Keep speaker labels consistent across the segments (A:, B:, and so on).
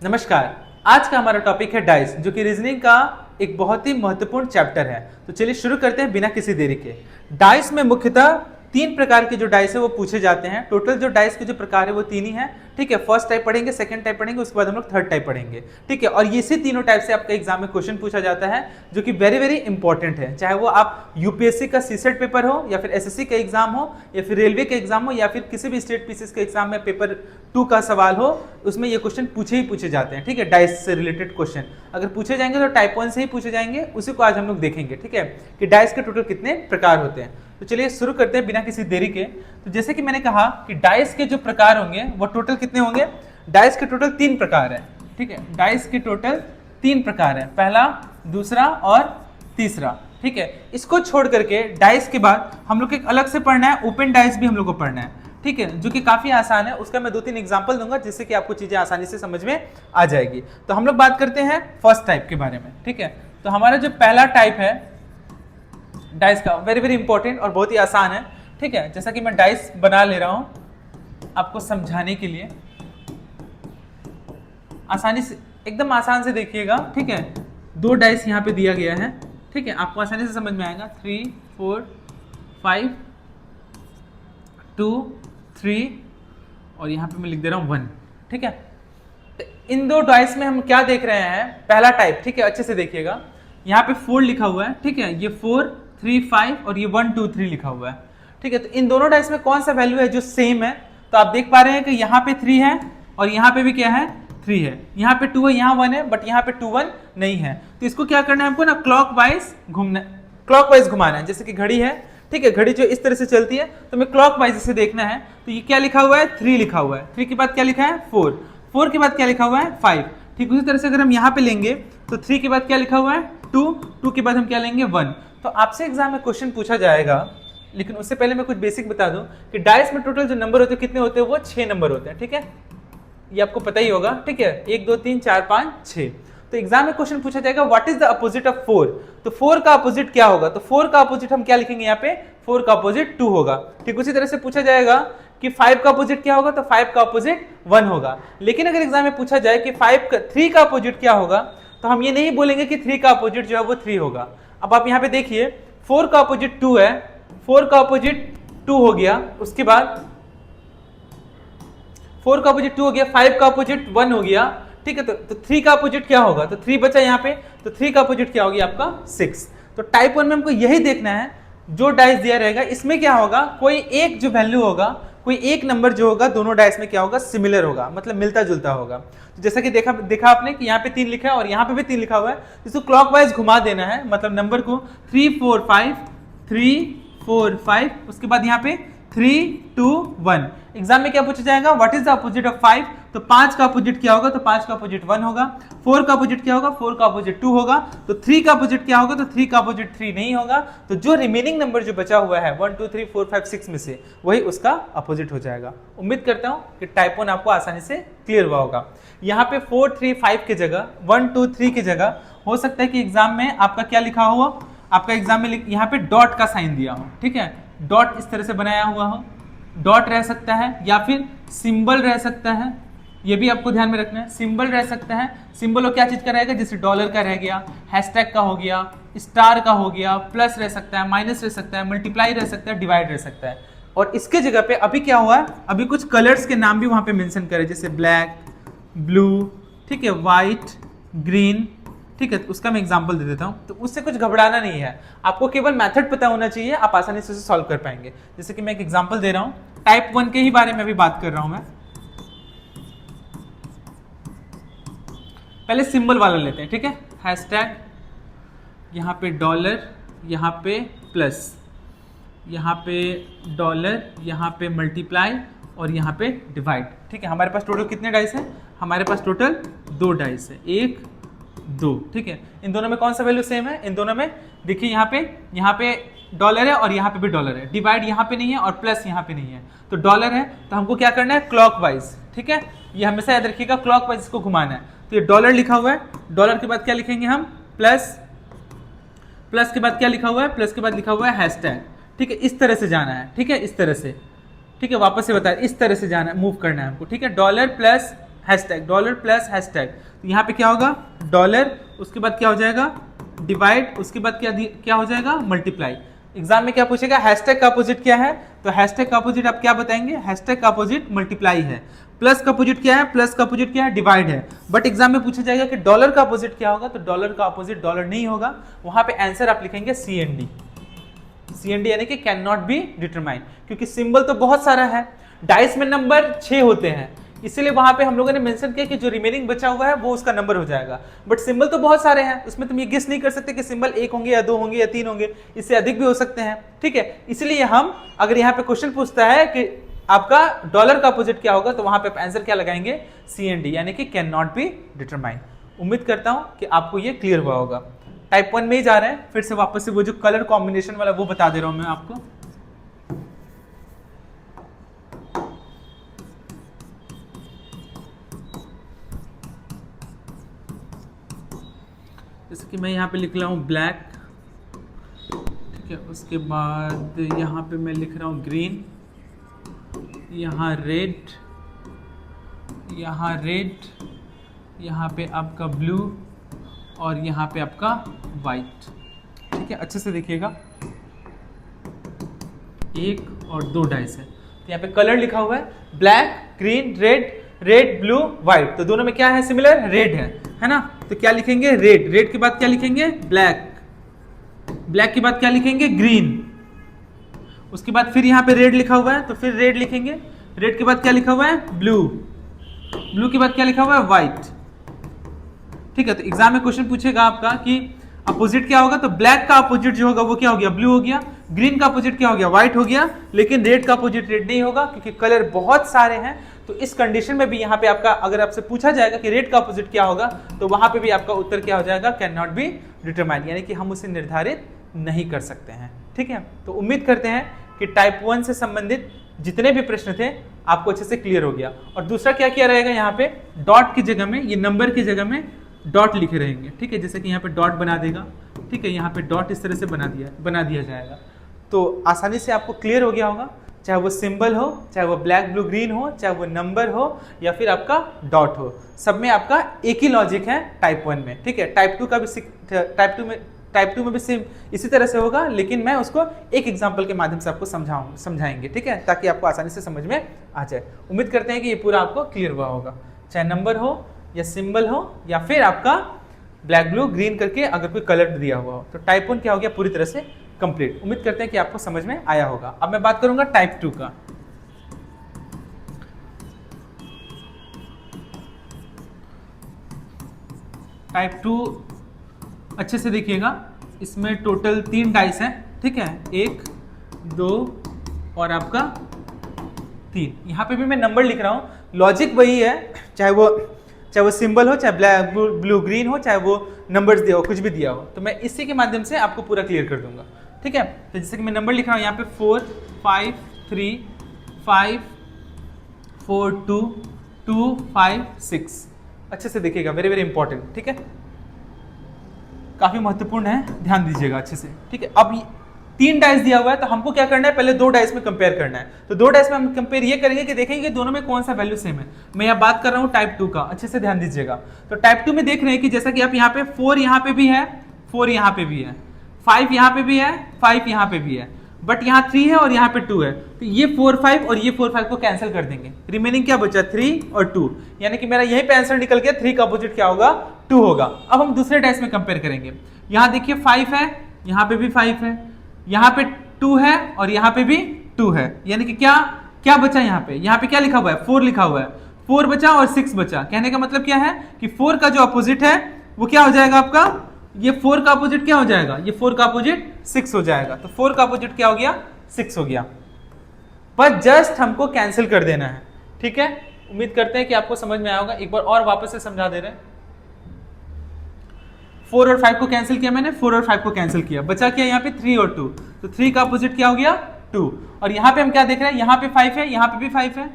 A: नमस्कार। आज का हमारा टॉपिक है डाइस, जो कि रीजनिंग का एक बहुत ही महत्वपूर्ण चैप्टर है। तो चलिए शुरू करते हैं बिना किसी देरी के। डाइस में मुख्यतः तीन प्रकार के जो डाइस है वो पूछे जाते हैं। टोटल जो डाइस के जो प्रकार है वो तीन ही है, ठीक है। फर्स्ट टाइप पढ़ेंगे, सेकंड टाइप पढ़ेंगे, उसके बाद हम लोग थर्ड टाइप पढ़ेंगे, ठीक है। और इसी तीनों टाइप से आपका एग्जाम में क्वेश्चन पूछा जाता है, जो कि वेरी वेरी इंपॉर्टेंट है। चाहे वो आप यूपीएससी का सीसेट पेपर हो, या फिर एसएससी का एग्जाम हो, या फिर रेलवे का एग्जाम हो, या फिर किसी भी स्टेट पीसीएस के एग्जाम में पेपर 2 का सवाल हो, उसमें ये क्वेश्चन पूछे ही पूछे जाते हैं, ठीक है। डाइस से रिलेटेड क्वेश्चन अगर पूछे जाएंगे तो टाइप 1 से ही पूछे जाएंगे, उसी को आज हम लोग देखेंगे, ठीक है, कि डाइस के टोटल कितने प्रकार होते हैं। तो चलिए शुरू करते हैं बिना किसी देरी के। तो जैसे कि मैंने कहा कि डाइस के जो प्रकार होंगे वो टोटल कितने होंगे। डाइस के टोटल 3 प्रकार है, ठीक है। डाइस के टोटल 3 प्रकार है, पहला, दूसरा और तीसरा, ठीक है। इसको छोड़ करके डाइस के बाद हम लोग एक अलग से पढ़ना है, ओपन डाइस भी हम लोग को पढ़ना है, ठीक है, जो कि काफी आसान है। उसका मैं 2-3 एग्जांपल दूंगा जिससे कि आपको चीजें आसानी से समझ में आ जाएगी। तो हम लोग बात करते हैं फर्स्ट टाइप के बारे में, ठीक है। तो हमारा जो पहला टाइप है डाइस का, वेरी वेरी इंपॉर्टेंट और बहुत ही आसान है, ठीक है। जैसा कि मैं डाइस बना ले रहा हूं आपको समझाने के लिए, आसानी से, एकदम आसान से देखिएगा, ठीक है। 2 डाइस यहाँ पे दिया गया है, ठीक है, आपको आसानी से समझ में आएगा। 3 4 5 2 3 और यहाँ पे मैं लिख दे रहा हूँ 1, ठीक है। तो इन 2 डाइस में हम क्या देख रहे हैं, पहला टाइप, ठीक है, अच्छे से देखिएगा। यहाँ पे 4 लिखा हुआ है, ठीक है, ये 4 3 5 और ये 1 2 3 लिखा हुआ है, ठीक है। तो इन दोनों डाइस में कौन सा वैल्यू है जो सेम है। तो आप देख पा रहे हैं कि यहाँ पे 3 है और यहाँ पे भी क्या है, 3 है। यहाँ पे 2 है, यहाँ 1 है, बट यहाँ पे 2 1 नहीं है। तो इसको क्या करना है हमको ना, क्लॉकवाइज घूमना, क्लॉकवाइज घुमाना है। जैसे कि घड़ी है, ठीक है, घड़ी जो इस तरह से चलती है, तो हमें क्लॉकवाइज इसे देखना है। तो ये क्या लिखा हुआ है, 3 लिखा हुआ है। 3 के बाद क्या लिखा है, 4। 4 के बाद क्या लिखा हुआ है, 5। ठीक उसी तरह से अगर हम यहाँ पे लेंगे तो 3 के बाद क्या लिखा हुआ है, 2। 2 के बाद हम क्या लेंगे, 1। तो आपसे एग्जाम में क्वेश्चन पूछा जाएगा, लेकिन उससे पहले मैं कुछ बेसिक बता दूं कि डाइस में टोटल जो नंबर होते हैं कितने होते हैं, वो 6 नंबर होते हैं, ठीक है। ये आपको पता ही होगा, ठीक है, 1 2 3 4 5 6। तो एग्जाम में क्वेश्चन पूछा जाएगा what is the opposite of 4। तो 4 का अपोजिट क्या होगा, तो 4 का अपोजिट हम क्या लिखेंगे यहाँ पे, 4 का अपोजिट 2 होगा। ठीक उसी तरह से पूछा जाएगा कि 5 का अपोजिट क्या होगा, तो 5 का अपोजिट 1 होगा। लेकिन अगर एग्जाम में पूछा जाए कि 3 का अपोजिट क्या होगा, तो हम ये नहीं बोलेंगे कि 3 का अपोजिट जो है वो 3 होगा। अब आप यहाँ पे देखिए, 4 का अपोजिट 2 है, 4 का अपोजिट 2 हो गया, उसके बाद 4 का अपोजिट 2 हो गया, 5 का अपोजिट 1 हो गया, ठीक है। तो 3 का अपोजिट क्या होगा, तो 3 बचा यहाँ पे, तो 3 का अपोजिट क्या होगी आपका, 6। तो टाइप 1 में हमको यही देखना है, जो डाइस दिया रहेगा इसमें क्या होगा, कोई एक जो वैल्यू होगा, कोई एक नंबर जो होगा दोनों डाइस में क्या होगा, सिमिलर होगा, मतलब मिलता जुलता होगा। तो जैसा कि देखा आपने कि यहाँ पे 3 लिखा है और यहाँ पे भी 3 लिखा हुआ है, इसको क्लॉकवाइज घुमा देना है, मतलब नंबर को 3 4 5 3 4 5, उसके बाद यहाँ पे 3 2 1। एग्जाम में क्या पूछा जाएगा, what is the opposite of 5। तो 5 का अपोजिट क्या होगा, तो 5 का अपोजिट 1 होगा। 4 का अपोजिट क्या होगा, 4 का अपोजिट 2 होगा। तो 3 का अपोजिट क्या होगा, तो 3 का अपोजिट 3 नहीं होगा। तो जो रिमेनिंग नंबर जो बचा हुआ है 1 2 3 4 5 6 में से, वही उसका अपोजिट हो जाएगा। उम्मीद करता हूं कि टाइप 1 आपको आसानी से क्लियर हुआ होगा। यहाँ पे 4 3 5 की जगह 1 2 3 की जगह हो सकता है कि एग्जाम में आपका क्या लिखा हुआ, आपका एग्जाम में यहाँ पे डॉट का साइन दिया हो, ठीक है, डॉट इस तरह से बनाया हुआ हो, डॉट रह सकता है, या फिर सिंबल रह सकता है, ये भी आपको ध्यान में रखना है। सिंबल रह सकता है, सिंबल वो क्या चीज का रहेगा, जैसे डॉलर का रह गया, हैशटैग का हो गया, स्टार का हो गया, प्लस रह सकता है, माइनस रह सकता है, मल्टीप्लाई रह सकता है, डिवाइड रह सकता है। और इसके जगह पे अभी क्या हुआ है, अभी कुछ कलर्स के नाम भी वहां पे मेंशन करे, जैसे ब्लैक, ब्लू, ठीक है, व्हाइट, ग्रीन, ठीक है। तो उसका मैं एग्जांपल दे देता हूं। तो उससे कुछ घबराना नहीं है, आपको केवल मेथड पता होना चाहिए, आप आसानी से उसे सॉल्व कर पाएंगे। जैसे कि मैं एक एग्जांपल दे रहा हूं, टाइप 1 के ही बारे में अभी बात कर रहा हूं मैं। पहले सिंबल वाला लेते हैं, ठीक है, हैशटैग, यहाँ पे डॉलर, यहाँ पे प्लस, यहाँ पे डॉलर, यहाँ पे मल्टीप्लाई और यहाँ पे डिवाइड, ठीक है। हमारे पास टोटल कितने डाइस हैं, हमारे पास टोटल 2 डाइस है, 1 2, ठीक है। इन दोनों में कौन सा वैल्यू सेम है, इन दोनों में देखिए, यहाँ पे डॉलर है और यहाँ पे भी डॉलर है, डिवाइड यहाँ पे नहीं है और प्लस यहाँ पे नहीं है। तो डॉलर है, तो हमको क्या करना है, क्लॉकवाइज, ठीक है, ये हमेशा याद रखिएगा, क्लॉकवाइज इसको घुमाना है। तो ये डॉलर लिखा हुआ है, डॉलर के बाद क्या लिखेंगे हम, प्लस, प्लस के बाद क्या लिखा हुआ है, प्लस के बाद लिखा हुआ है हैशटैग, ठीक है। इस तरह से जाना है, ठीक है, इस तरह से, ठीक है, वापस से बताया, इस तरह से जाना है, मूव करना है हमको, ठीक है। Dollar plus hashtag, dollar plus hashtag, तो यहाँ पे क्या होगा डॉलर, उसके बाद क्या हो जाएगा डिवाइड, उसके बाद क्या हो जाएगा मल्टीप्लाई। एग्जाम में क्या पूछेगा हैशटैग का अपोजिट क्या है, तो हैशटैग का अपोजिट आप क्या बताएंगे, हैशटैग का अपोजिट मल्टीप्लाई है। प्लस का अपोजिट क्या है, प्लस का अपोजिट क्या है डिवाइड है। बट एग्जाम में पूछा जाएगा कि डॉलर का अपोजिट क्या होगा, तो डॉलर का अपोजिट डॉलर नहीं होगा, वहां पे आंसर आप लिखेंगे CND। CND यानी कि कैन नॉट बी डिटरमाइन, क्योंकि सिंबल तो बहुत सारा है, डाइस में नंबर 6 होते हैं, इसीलिए वहां पे हम लोगों ने मेंशन किया कि जो रिमेनिंग बचा हुआ है वो उसका नंबर हो जाएगा। बट सिंबल तो बहुत सारे हैं, उसमें तुम ये गेस नहीं कर सकते कि सिंबल 1 होंगे या 2 होंगे या 3 होंगे, इससे अधिक भी हो सकते हैं, ठीक है। इसलिए हम अगर यहाँ पे क्वेश्चन पूछता है कि आपका डॉलर का अपोजिट क्या होगा, तो वहां पे आंसर क्या लगाएंगे CND यानी कि कैन नॉट बी डिटरमाइन। उम्मीद करता हूं कि आपको ये क्लियर हुआ होगा। टाइप 1 में ही जा रहे हैं, फिर से वापस से वो जो कलर कॉम्बिनेशन वाला वो बता दे रहा हूं मैं आपको। जैसे कि मैं यहाँ पे लिख रहा हूँ ब्लैक, ठीक है, उसके बाद यहाँ पे मैं लिख रहा हूँ ग्रीन, यहाँ रेड, यहाँ पे आपका ब्लू और यहाँ पे आपका वाइट, ठीक है। अच्छे से देखिएगा, 1 और 2 डाइस है, तो यहाँ पे कलर लिखा हुआ है black, green, red, blue, white, तो दोनों में क्या है सिमिलर, रेड है ना। तो क्या लिखेंगे रेड के बाद क्या लिखेंगे ब्लैक के बाद क्या लिखेंगे ग्रीन, उसके बाद फिर यहाँ पे रेड लिखा हुआ है तो फिर रेड लिखेंगे, रेड के बाद क्या लिखा हुआ है ब्लू के बाद क्या लिखा हुआ है व्हाइट, ठीक है। तो एग्जाम में क्वेश्चन पूछेगा आपका कि अपोजिट क्या होगा, तो ब्लैक का अपोजिट जो होगा वो क्या हो गया ब्लू हो गया, ग्रीन का अपोजिट क्या हो गया व्हाइट हो गया, लेकिन रेड का अपोजिट रेड नहीं होगा क्योंकि कलर बहुत सारे हैं। तो इस कंडीशन में भी यहाँ पे आपका अगर आपसे पूछा जाएगा कि रेड का अपोजिट क्या होगा, तो वहां पे भी आपका उत्तर क्या हो जाएगा कैन नॉट बी डिटरमाइन, यानी कि हम उसे निर्धारित नहीं कर सकते हैं, ठीक है। तो उम्मीद करते हैं कि टाइप 1 से संबंधित जितने भी प्रश्न थे आपको अच्छे से क्लियर हो गया। और दूसरा क्या किया रहेगा, यहाँ पे डॉट की जगह में, ये नंबर की जगह में डॉट लिखे रहेंगे, ठीक है। जैसे कि यहाँ पे डॉट बना देगा, ठीक है, यहाँ पे डॉट इस तरह से बना दिया जाएगा, तो आसानी से आपको क्लियर हो गया होगा। चाहे वो सिंबल हो, चाहे वो ब्लैक ब्लू ग्रीन हो, चाहे वो नंबर हो या फिर आपका डॉट हो, सब में आपका एक ही लॉजिक है टाइप 1 में, ठीक है। टाइप 2 का भी टाइप 2 में भी सेम इसी तरह से होगा, लेकिन मैं उसको एक एग्जांपल के माध्यम से आपको समझाएंगे, ठीक है, ताकि आपको आसानी से समझ में आ जाए। उम्मीद करते हैं कि ये पूरा आपको क्लियर हुआ होगा, चाहे नंबर हो या सिंबल हो या फिर आपका ब्लैक ब्लू ग्रीन करके अगर कोई कलर दिया हुआ हो। तो टाइप 1 क्या हो गया पूरी तरह से कंप्लीट। उम्मीद करते हैं कि आपको समझ में आया होगा। अब मैं बात करूंगा टाइप 2 का। टाइप 2 अच्छे से देखिएगा, इसमें टोटल 3 डाइस हैं, ठीक है, 1 2 और आपका 3। यहाँ पे भी मैं नंबर लिख रहा हूँ, लॉजिक वही है, चाहे वो सिंबल हो, चाहे ब्लैक ब्लू ग्रीन हो, चाहे वो नंबर्स दिया हो, कुछ भी दिया हो, तो मैं इसी के माध्यम से आपको पूरा क्लियर कर दूंगा, ठीक है। तो जैसे कि मैं नंबर लिख रहा हूँ यहाँ पे 4 5 3 5 4 2 2 5 6। अच्छे से देखिएगा, वेरी वेरी इंपॉर्टेंट, ठीक है, काफी महत्वपूर्ण है, ध्यान दीजिएगा अच्छे से, ठीक है। अब 3 डाइस दिया हुआ है, तो हमको क्या करना है, पहले 2 डाइस में कंपेयर करना है। तो 2 डाइस में हम कंपेयर ये करेंगे कि देखेंगे कि दोनों में कौन सा वैल्यू सेम है। मैं यहाँ बात कर रहा हूँ टाइप 2 का, अच्छे से ध्यान दीजिएगा। तो टाइप 2 में देख रहे हैं कि जैसा कि आप यहाँ पे 4 यहाँ पे भी है, 4 यहाँ पे भी है, 5 यहाँ पे भी है, 5 यहाँ पे भी है, बट यहाँ 3 है और यहाँ पे 2 है, तो ये 4 5 और ये 4 5 को कैंसिल कर देंगे, रिमेनिंग क्या बचा 3 और 2, यानी कि मेरा यहीं पे आंसर निकल गया, 3 का अपोजिट क्या होगा 2 होगा। अब हम दूसरे डाइस में कंपेयर करेंगे, यहाँ देखिए 5 है, यहाँ पे भी 5 है, यहाँ पे 2 है और यहाँ पे भी 2 है, यानी कि क्या बचा यहाँ पे क्या लिखा हुआ है 4 लिखा हुआ है, 4 बचा और 6 बचा। कहने का मतलब क्या है कि 4 का जो अपोजिट है वो क्या हो जाएगा आपका, ये 4 का अपोजिट क्या हो जाएगा, ये 4 का अपोजिट 6 हो जाएगा। तो 4 का अपोजिट क्या हो गया 6 हो गया, पर जस्ट हमको कैंसिल कर देना है, ठीक है। उम्मीद करते हैं कि आपको समझ में आया होगा, एक बार और वापस से समझा दे रहे हैं। 4 और 5 को कैंसिल किया मैंने, 4 और 5 को कैंसिल किया, बचा क्या यहाँ पे 3 और 2, तो 3 का अपोजिट क्या हो गया 2। और यहाँ पे हम क्या देख रहे हैं, यहाँ पे 5 है, यहाँ पे भी 5 है,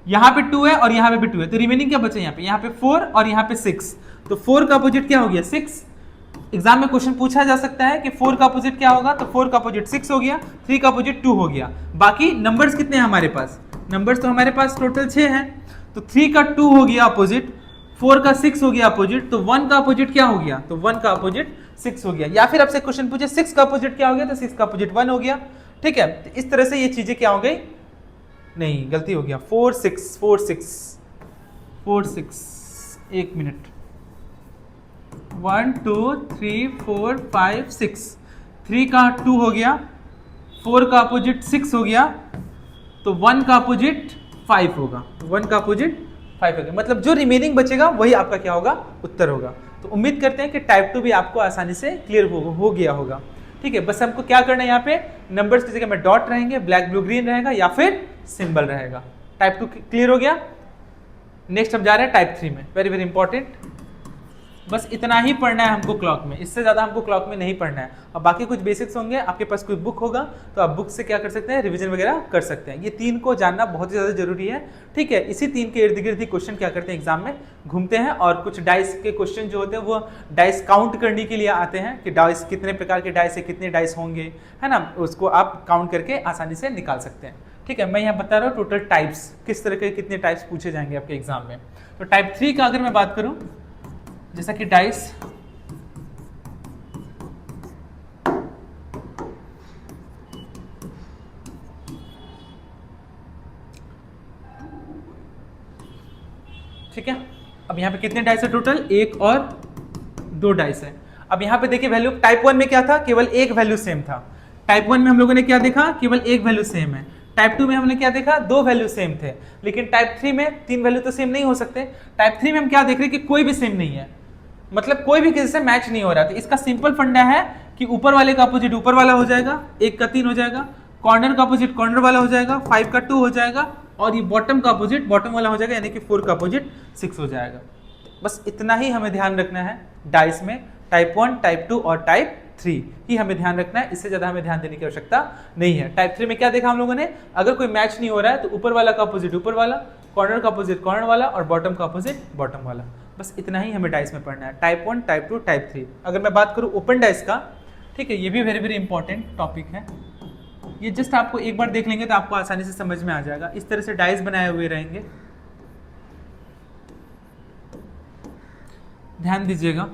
A: यहाँ पे 2 है और यहाँ पे भी 2 है, तो रिमेनिंग क्या बचा यहाँ पे 4 और यहाँ पे 6, तो 4 का अपोजिट क्या हो गया 6। एग्जाम में क्वेश्चन पूछा जा सकता है कि 4 का अपोजिट क्या होगा, तो 4 का अपोजिट 6 हो गया, 3 का अपोजिट 2 हो गया। बाकी नंबर्स कितने हैं हमारे पास, नंबर्स तो हमारे पास टोटल 6 हैं, तो 3 का 2 हो गया अपोजिट, 4 का 6 हो गया अपोजिट, तो 1 का अपोजिट क्या हो गया, तो 1 का अपोजिट 6 हो गया। या फिर आपसे क्वेश्चन पूछे 6 का अपोजिट क्या हो गया, तो 6 का अपोजिट 1 हो गया। ठीक है, तो इस तरह से ये चीजें क्या हो गई, नहीं गलती हो गया, 4 6 4 6 4 6, एक मिनट, 1 2 3 4 5 6, 3 का 2 हो गया, 4 का अपोजिट 6 हो गया, तो 1 का अपोजिट 5 होगा, 1 का अपोजिट 5 होगा, मतलब जो रिमेनिंग बचेगा वही आपका क्या होगा, उत्तर होगा। तो उम्मीद करते हैं कि टाइप 2 भी आपको आसानी से क्लियर हो गया होगा। ठीक है, बस हमको क्या करना है, यहाँ पे नंबर्स की जगह में डॉट रहेंगे, ब्लैक ब्लू ग्रीन रहेगा या फिर सिंबल रहेगा। टाइप 2 क्लियर हो गया। नेक्स्ट हम जा रहे हैं टाइप 3 में, वेरी वेरी इंपॉर्टेंट। बस इतना ही पढ़ना है हमको क्लॉक में, इससे ज़्यादा हमको क्लॉक में नहीं पढ़ना है। और बाकी कुछ बेसिक्स होंगे, आपके पास कोई बुक होगा तो आप बुक से क्या कर सकते हैं, रिवीजन वगैरह कर सकते हैं। ये 3 को जानना बहुत ही ज़्यादा जरूरी है। ठीक है, इसी 3 के इर्द गिर्द ही क्वेश्चन क्या करते हैं, एग्जाम में घूमते हैं। और कुछ डाइस के क्वेश्चन जो होते हैं वो डाइस काउंट करने के लिए आते हैं कि डाइस कितने प्रकार के डाइस है, कितने डाइस होंगे, है ना, उसको आप काउंट करके आसानी से निकाल सकते हैं। ठीक है, मैं यहाँ बता रहा हूँ टोटल टाइप्स, किस तरह के कितने टाइप्स पूछे जाएंगे आपके एग्जाम में। तो टाइप 3 का अगर मैं बात करूँ, जैसा कि डाइस ठीक है, अब यहाँ पे कितने डाइस है टोटल, 1 और 2 डाइस है। अब यहाँ पे देखिए वैल्यू, टाइप 1 में क्या था, केवल एक वैल्यू सेम था। टाइप 1 में हम लोगों ने क्या देखा, केवल एक वैल्यू सेम है। टाइप 2 में हमने क्या देखा, 2 वैल्यू सेम थे। लेकिन टाइप 3 में 3 वैल्यू तो सेम नहीं हो सकते। टाइप 3 में हम क्या देख रहे हैं कि कोई भी सेम नहीं है, मतलब कोई भी किसी से मैच नहीं हो रहा। तो इसका सिंपल फंडा है कि ऊपर वाले का अपोजिट ऊपर वाला हो जाएगा, 1 का 3 हो जाएगा, कॉर्नर का अपोजिट कॉर्नर वाला हो जाएगा, 5 का 2 हो जाएगा, और ये बॉटम का अपोजिट बॉटम वाला हो जाएगा, यानी कि 4 का अपोजिट 6 हो जाएगा। बस इतना ही हमें ध्यान रखना है डाइस में, टाइप 1, टाइप 2 और टाइप 3 ही हमें ध्यान रखना है, इससे ज्यादा हमें ध्यान देने की आवश्यकता नहीं है। टाइप 3 में क्या देखा हम लोगों ने, अगर कोई मैच नहीं हो रहा है तो ऊपर वाला का अपोजिट ऊपर वाला, कॉर्नर का अपोजिट कॉर्नर वाला और बॉटम का अपोजिट बॉटम वाला। बस इतना ही हमें डाइस में पढ़ना है, टाइप 1, टाइप 2, टाइप 3। अगर मैं बात करूँ ओपन डाइस का, ठीक है, ये भी वेरी वेरी इंपॉर्टेंट टॉपिक है। ये जस्ट आपको एक बार देख लेंगे तो आपको आसानी से समझ में आ जाएगा। इस तरह से डाइस बनाए हुए रहेंगे, ध्यान दीजिएगा।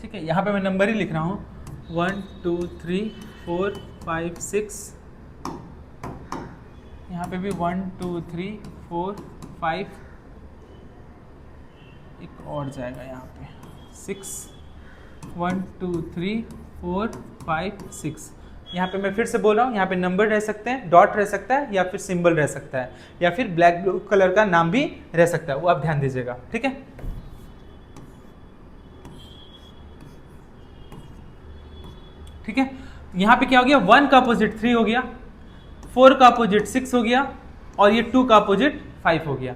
A: ठीक है, यहाँ पे मैं नंबर ही लिख रहा हूँ, 1 2 3 4 5 6, यहाँ पे भी 1 2 3 4 5, एक और जाएगा यहाँ पे 6, 1 2 3 4 5 6। यहाँ पे मैं फिर से बोल रहा हूँ, यहाँ पे नंबर रह सकते हैं, डॉट रह सकता है, या फिर सिंबल रह सकता है, या फिर ब्लैक ब्लू कलर का नाम भी रह सकता है, वो आप ध्यान दीजिएगा। ठीक है, ठीक है, यहाँ पे क्या हो गया, 1 का अपोजिट 3 हो गया, 4 का अपोजिट 6 हो गया, और ये 2 का अपोजिट 5 हो गया।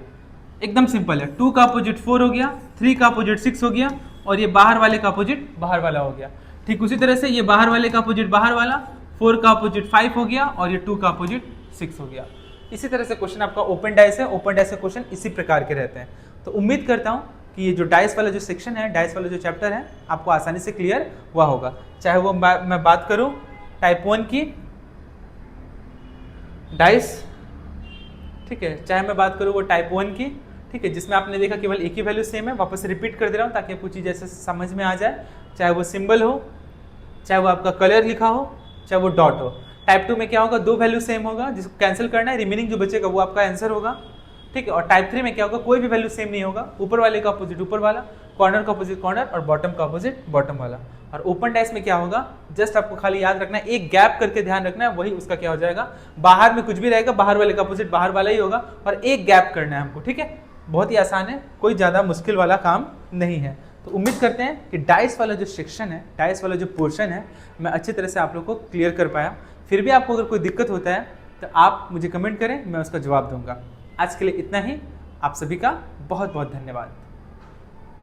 A: एकदम सिंपल है, 2 का अपोजिट 4 हो गया, 3 का अपोजिट 6 हो गया, और ये बाहर वाले का अपोजिट बाहर वाला हो गया। ठीक उसी तरह से ये बाहर वाले का अपोजिट बाहर वाला, 4 का अपोजिट 5 हो गया, और ये 2 का अपोजिट 6 हो गया। इसी तरह से क्वेश्चन आपका ओपन डाइस है, ओपन डाइस के क्वेश्चन इसी प्रकार के रहते हैं। तो उम्मीद करता हूँ कि ये जो डाइस वाला जो सेक्शन है, डाइस वाला जो चैप्टर है, आपको आसानी से क्लियर हुआ होगा। चाहे वो मैं बात करूँ टाइप 1 की डाइस, ठीक है, चाहे मैं बात करूँ वो टाइप 1 की, ठीक है, जिसमें आपने देखा केवल एक ही वैल्यू सेम है। वापस रिपीट कर दे रहा हूँ ताकि आपको चीज़ ऐसे समझ में आ जाए, चाहे वो सिंबल हो, चाहे वो आपका कलर लिखा हो, चाहे वो डॉट हो। टाइप 2 में क्या होगा, 2 वैल्यू सेम होगा, जिसको कैंसिल करना है, रिमेनिंग जो बचेगा वो आपका आंसर होगा। ठीक है, और टाइप 3 में क्या होगा, कोई भी वैल्यू सेम नहीं होगा, ऊपर वाले का अपोजिट ऊपर वाला, कॉर्नर का अपोजिट कॉर्नर, और बॉटम का अपोजिट बॉटम वाला। और ओपन डाइस में क्या होगा, जस्ट आपको खाली याद रखना है, एक गैप करके ध्यान रखना है, वही उसका क्या हो जाएगा, बाहर में कुछ भी रहेगा, बाहर वाले का अपोजिट बाहर वाला ही होगा, और एक गैप करना है हमको। ठीक है, बहुत ही आसान है, कोई ज़्यादा मुश्किल वाला काम नहीं है। तो उम्मीद करते हैं कि डाइस वाला जो सेक्शन है, डाइस वाला जो पोर्शन है, मैं अच्छी तरह से आप लोग को क्लियर कर पाया। फिर भी आपको अगर कोई दिक्कत होता है तो आप मुझे कमेंट करें, मैं उसका जवाब दूंगा। आज के लिए इतना ही, आप सभी का बहुत बहुत धन्यवाद।